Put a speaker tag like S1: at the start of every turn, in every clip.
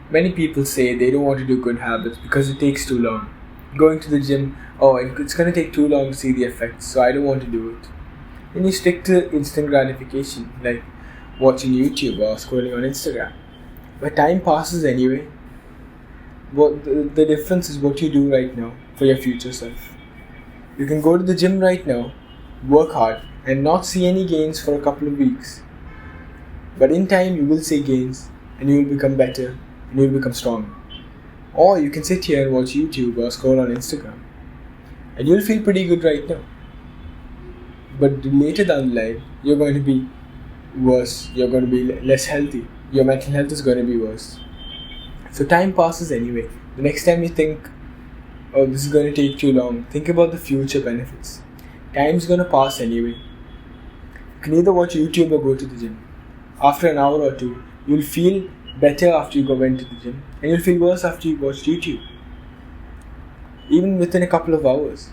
S1: Many people say they don't want to do good habits because it takes too long. Going to the gym, oh, it's going to take too long to see the effects, so I don't want to do it. Then you stick to instant gratification, like watching YouTube or scrolling on Instagram. But time passes anyway. The difference is what you do right now for your future self. You can go to the gym right now, work hard, and not see any gains for a couple of weeks. But in time, you will see gains, and you will become better, and you will become stronger. Or you can sit here and watch YouTube or scroll on Instagram, and you'll feel pretty good right now. But later down the line, you're going to be worse. You're going to be less healthy. Your mental health is going to be worse. So time passes anyway. The next time you think, oh, this is going to take too long, think about the future benefits. Time's going to pass anyway. You can either watch YouTube or go to the gym. After an hour or two, you'll feel better after you went to the gym, and you'll feel worse after you watched YouTube. Even within a couple of hours.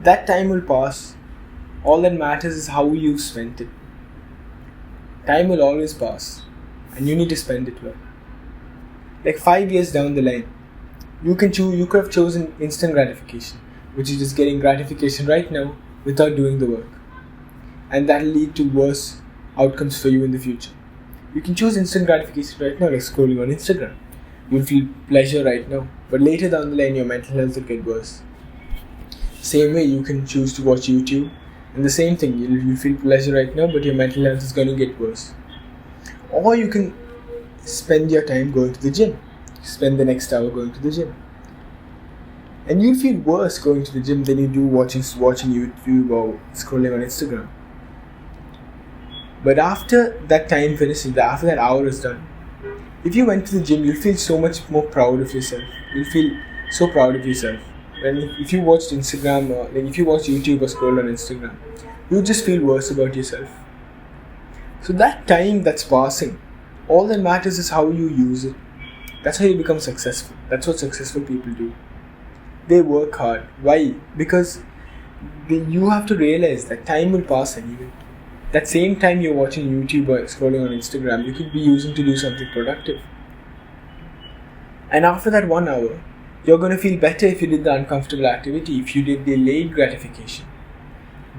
S1: That time will pass. All that matters is how you spent it. Time will always pass, and you need to spend it well. Like 5 years down the line, you could have chosen instant gratification, which is just getting gratification right now without doing the work. And that'll lead to worse outcomes for you in the future. You can choose instant gratification right now, like scrolling on Instagram. You'll feel pleasure right now, but later down the line, your mental health will get worse. Same way, you can choose to watch YouTube, and the same thing, you'll feel pleasure right now, but your mental health is going to get worse. Or you can spend your time going to the gym. Spend the next hour going to the gym. And you'll feel worse going to the gym than you do watching YouTube or scrolling on Instagram. But after that time finishes, after that hour is done, if you went to the gym, you'll feel so much more proud of yourself. You'll feel so proud of yourself. And if you watched Instagram or if you watch YouTube or scroll on Instagram, you'll just feel worse about yourself. So that time that's passing, all that matters is how you use it. That's how you become successful. That's what successful people do. They work hard. Why? Because you have to realize that time will pass anyway. That same time you're watching YouTube or scrolling on Instagram, you could be using to do something productive. And after that 1 hour, you're going to feel better if you did the uncomfortable activity, if you did delayed gratification.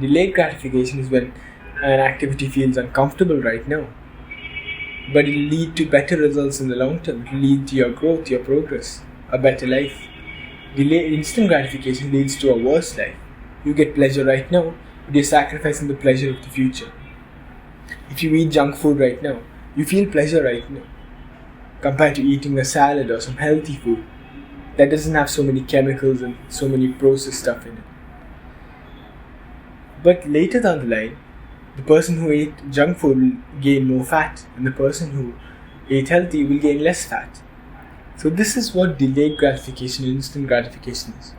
S1: Delayed gratification is when an activity feels uncomfortable right now, but it will lead to better results in the long term. It will lead to your growth, your progress, a better life. Instant gratification leads to a worse life. You get pleasure right now, but you're sacrificing the pleasure of the future. If you eat junk food right now, you feel pleasure right now, compared to eating a salad or some healthy food that doesn't have so many chemicals and so many processed stuff in it. But later down the line, the person who ate junk food will gain more fat, and the person who ate healthy will gain less fat. So this is what delayed gratification and instant gratification is.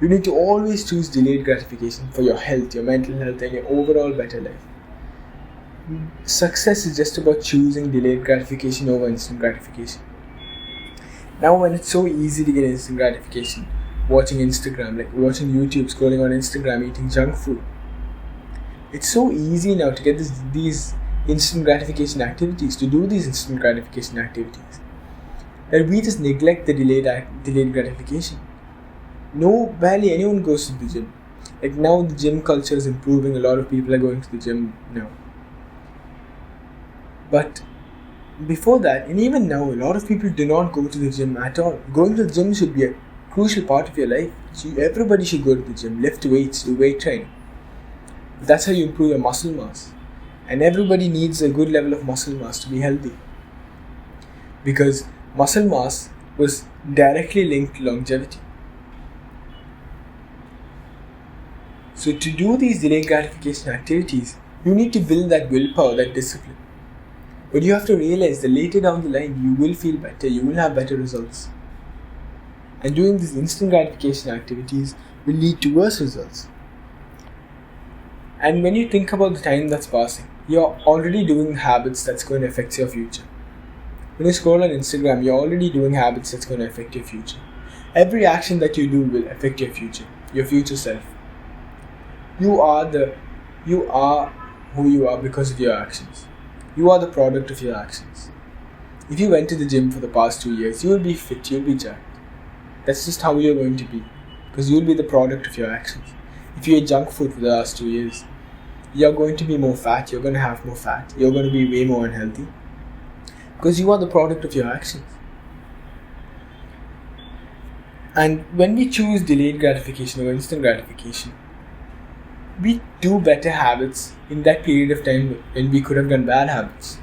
S1: You need to always choose delayed gratification for your health, your mental health, and your overall better life. Success is just about choosing delayed gratification over instant gratification. Now when it's so easy to get instant gratification, watching Instagram, like watching YouTube, scrolling on Instagram, eating junk food, it's so easy now to get these instant gratification activities, to do these instant gratification activities, that we just neglect the delayed gratification. Barely anyone goes to the gym. Like now the gym culture is improving, a lot of people are going to the gym now. But before that, and even now, a lot of people do not go to the gym at all. Going to the gym should be a crucial part of your life. Everybody should go to the gym, lift weights, do weight training. That's how you improve your muscle mass. And everybody needs a good level of muscle mass to be healthy. Because muscle mass was directly linked to longevity. So to do these delayed gratification activities, you need to build that willpower, that discipline. But you have to realize that later down the line, you will feel better, you will have better results. And doing these instant gratification activities will lead to worse results. And when you think about the time that's passing, you're already doing habits that's going to affect your future. When you scroll on Instagram, you're already doing habits that's going to affect your future. Every action that you do will affect your future self. You are who you are because of your actions. You are the product of your actions. If you went to the gym for the past 2 years, you will be fit, you'll be jacked. That's just how you're going to be, because you'll be the product of your actions. If you ate junk food for the last 2 years, you're going to be more fat, you're going to have more fat, you're going to be way more unhealthy, because you are the product of your actions. And when we choose delayed gratification or instant gratification, we do better habits in that period of time when we could have done bad habits.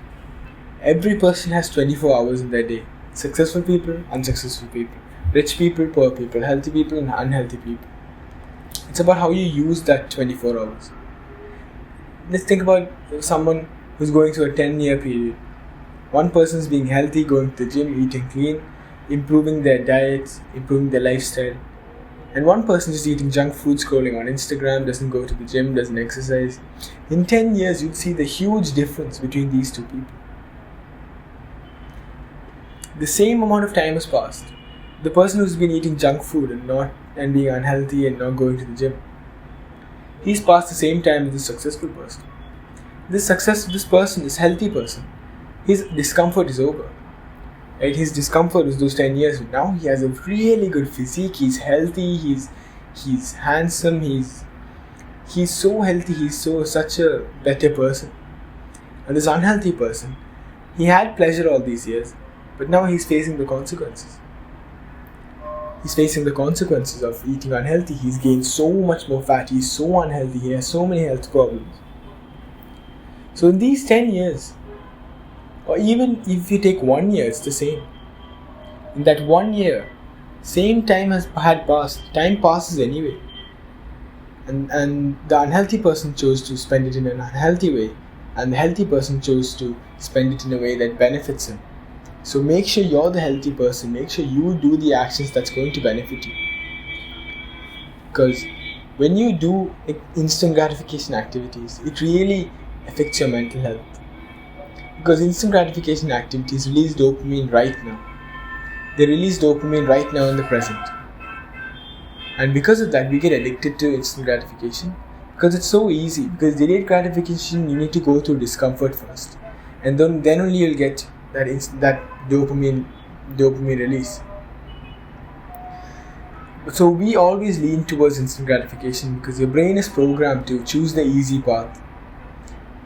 S1: Every person has 24 hours in their day. Successful people, unsuccessful people, rich people, poor people, healthy people and unhealthy people. It's about how you use that 24 hours. Let's think about someone who's going through a 10-year period. One person is being healthy, going to the gym, eating clean, improving their diets, improving their lifestyle. And one person is eating junk food, scrolling on Instagram, doesn't go to the gym, doesn't exercise. In 10 years, you'd see the huge difference between these two people. The same amount of time has passed. The person who's been eating junk food and being unhealthy and not going to the gym, he's passed the same time as the successful person. This person, this healthy person, his discomfort is over. Right? His discomfort was those 10 years. Now he has a really good physique. He's healthy. He's handsome. He's so healthy. He's such a better person. And this unhealthy person, he had pleasure all these years, but now he's facing the consequences. He's facing the consequences of eating unhealthy. He's gained so much more fat. He's so unhealthy. He has so many health problems. So in these 10 years, or even if you take 1 year, it's the same. In that 1 year, same time had passed. Time passes anyway. And the unhealthy person chose to spend it in an unhealthy way. And the healthy person chose to spend it in a way that benefits him. So make sure you're the healthy person. Make sure you do the actions that's going to benefit you. Because when you do instant gratification activities, it really affects your mental health. Because instant gratification activities release dopamine right now. They release dopamine right now in the present. And because of that, we get addicted to instant gratification. Because it's so easy. Because delayed gratification, you need to go through discomfort first. And then only you'll get that dopamine release. So we always lean towards instant gratification because your brain is programmed to choose the easy path.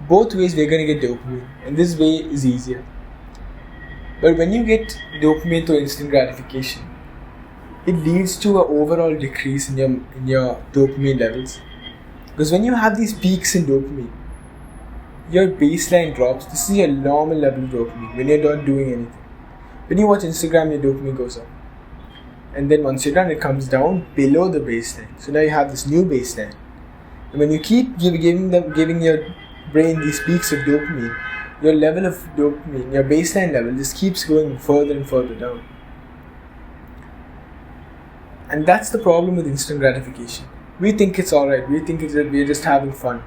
S1: Both ways we're going to get dopamine, and this way is easier. But when you get dopamine through instant gratification, it leads to an overall decrease in your dopamine levels. Because when you have these peaks in dopamine, your baseline drops. This is your normal level of dopamine when you're not doing anything. When you watch Instagram, your dopamine goes up. And then once you're done, it comes down below the baseline. So now you have this new baseline. And when you keep giving your brain these peaks of dopamine, your level of dopamine, your baseline level just keeps going further and further down. And that's the problem with instant gratification. We think it's alright, we think we're just having fun.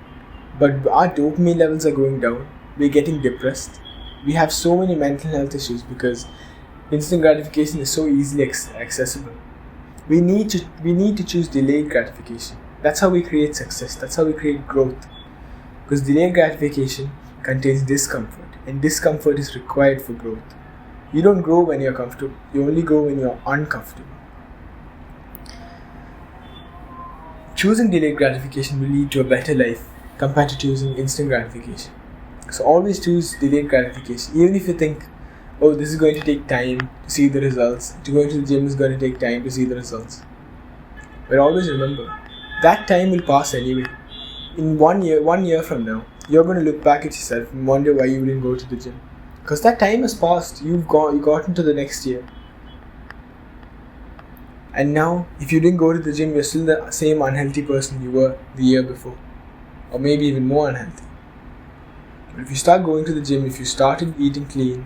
S1: But our dopamine levels are going down, we're getting depressed. We have so many mental health issues because instant gratification is so easily accessible. We need to choose delayed gratification. That's how we create success, that's how we create growth. Because delayed gratification contains discomfort, and discomfort is required for growth. You don't grow when you're comfortable, you only grow when you're uncomfortable. Choosing delayed gratification will lead to a better life compared to choosing instant gratification. So always choose delayed gratification, even if you think, oh, this is going to take time to see the results. Going to the gym is going to take time to see the results. But always remember, that time will pass anyway. In 1 year from now, you're going to look back at yourself and wonder why you didn't go to the gym. Because that time has passed, you got into the next year. And now, if you didn't go to the gym, you're still the same unhealthy person you were the year before. Or maybe even more unhealthy. But if you start going to the gym, if you started eating clean,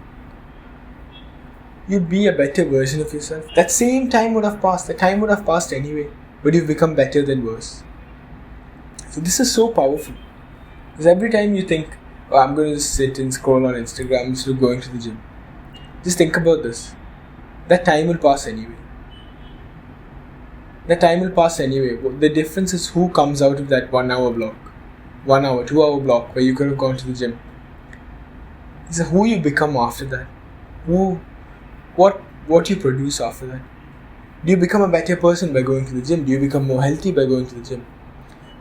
S1: you'd be a better version of yourself. That same time would have passed. The time would have passed anyway. But you've become better than worse. So this is so powerful. Because every time you think, oh, I'm going to just sit and scroll on Instagram instead of going to the gym. Just think about this. That time will pass anyway. The difference is who comes out of that 1 hour block. 1 hour, 2 hour block where you could have gone to the gym. It's who you become after that. who, what you produce after that. Do you become a better person by going to the gym? Do you become more healthy by going to the gym?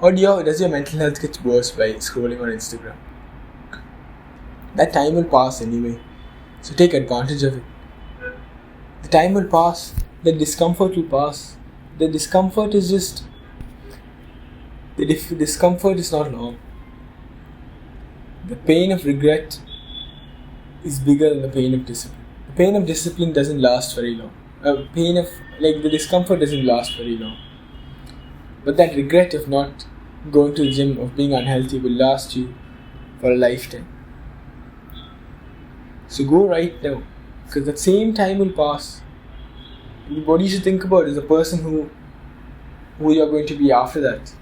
S1: Or does your mental health get worse by scrolling on Instagram? That time will pass anyway, so take advantage of it. The time will pass, the discomfort will pass. The discomfort is just, discomfort is not long. The pain of regret is bigger than the pain of discipline. The pain of discipline doesn't last very long. The discomfort doesn't last very long. But that regret of not going to the gym, of being unhealthy, will last you for a lifetime. So go right now, because that same time will pass. What you should think about is the person who you're going to be after that.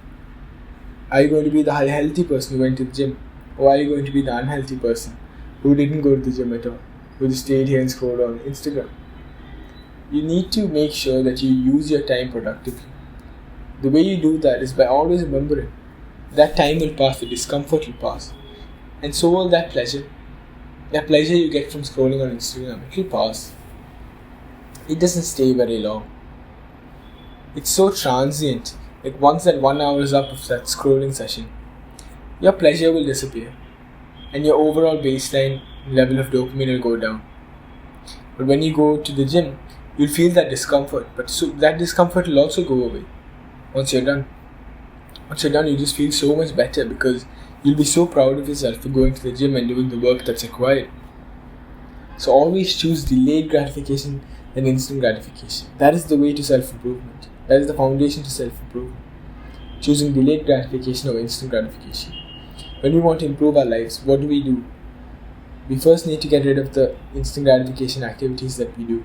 S1: Are you going to be the healthy person who went to the gym? Or are you going to be the unhealthy person who didn't go to the gym at all, who just stayed here and scrolled on Instagram? You need to make sure that you use your time productively. The way you do that is by always remembering that time will pass, the discomfort will pass, and so will that pleasure. That pleasure you get from scrolling on Instagram, it will pass. It doesn't stay very long. It's so transient. Like once that 1 hour is up of that scrolling session, your pleasure will disappear and your overall baseline level of dopamine will go down. But when you go to the gym, you'll feel that discomfort, but that discomfort will also go away once you're done. Once you're done, you just feel so much better because you'll be so proud of yourself for going to the gym and doing the work that's required. So always choose delayed gratification than instant gratification. That is the way to self-improvement. That is the foundation to self-improvement. Choosing delayed gratification over instant gratification. When we want to improve our lives, what do? We first need to get rid of the instant gratification activities that we do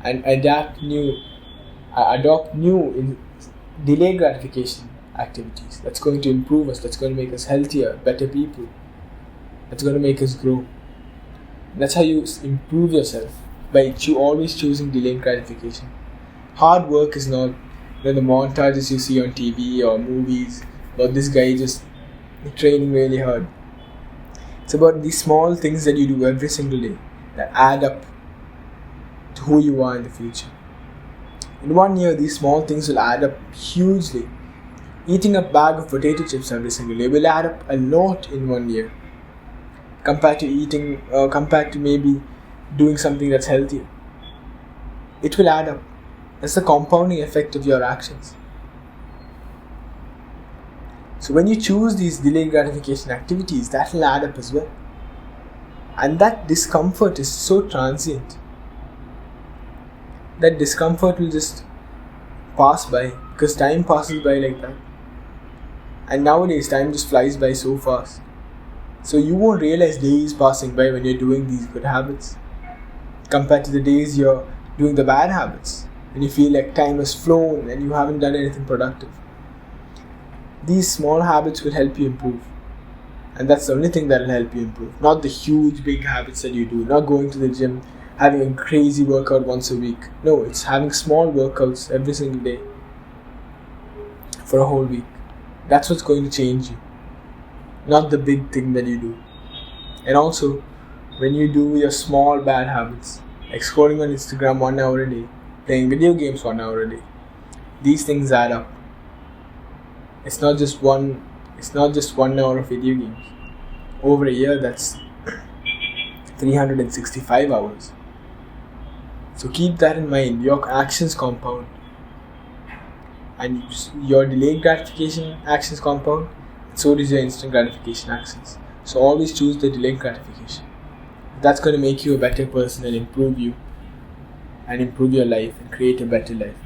S1: and adopt new delayed gratification activities. That's going to improve us, that's going to make us healthier, better people, that's going to make us grow. That's how you improve yourself, by always choosing delayed gratification. Hard work is not the montages you see on TV or movies about this guy just training really hard. It's about these small things that you do every single day that add up to who you are in the future. In 1 year, these small things will add up hugely. Eating a bag of potato chips every single day will add up a lot in 1 year, compared to maybe doing something that's healthier. It will add up. That's the compounding effect of your actions. So when you choose these delayed gratification activities, that will add up as well. And that discomfort is so transient. That discomfort will just pass by, because time passes by like that. And nowadays time just flies by so fast. So you won't realize days passing by when you're doing these good habits, compared to the days you're doing the bad habits, when you feel like time has flown and you haven't done anything productive. These small habits will help you improve. And that's the only thing that will help you improve. Not the huge big habits that you do. Not going to the gym, having a crazy workout once a week. No, it's having small workouts every single day for a whole week. That's what's going to change you. Not the big thing that you do. And also, when you do your small bad habits, like scrolling on Instagram 1 hour a day, playing video games 1 hour a day, these things add up. It's not just 1 hour of video games. Over a year, that's 365 hours. So keep that in mind. Your actions compound. And your delayed gratification actions compound. So does your instant gratification actions. So always choose the delayed gratification. That's going to make you a better person and improve you. And improve your life and create a better life.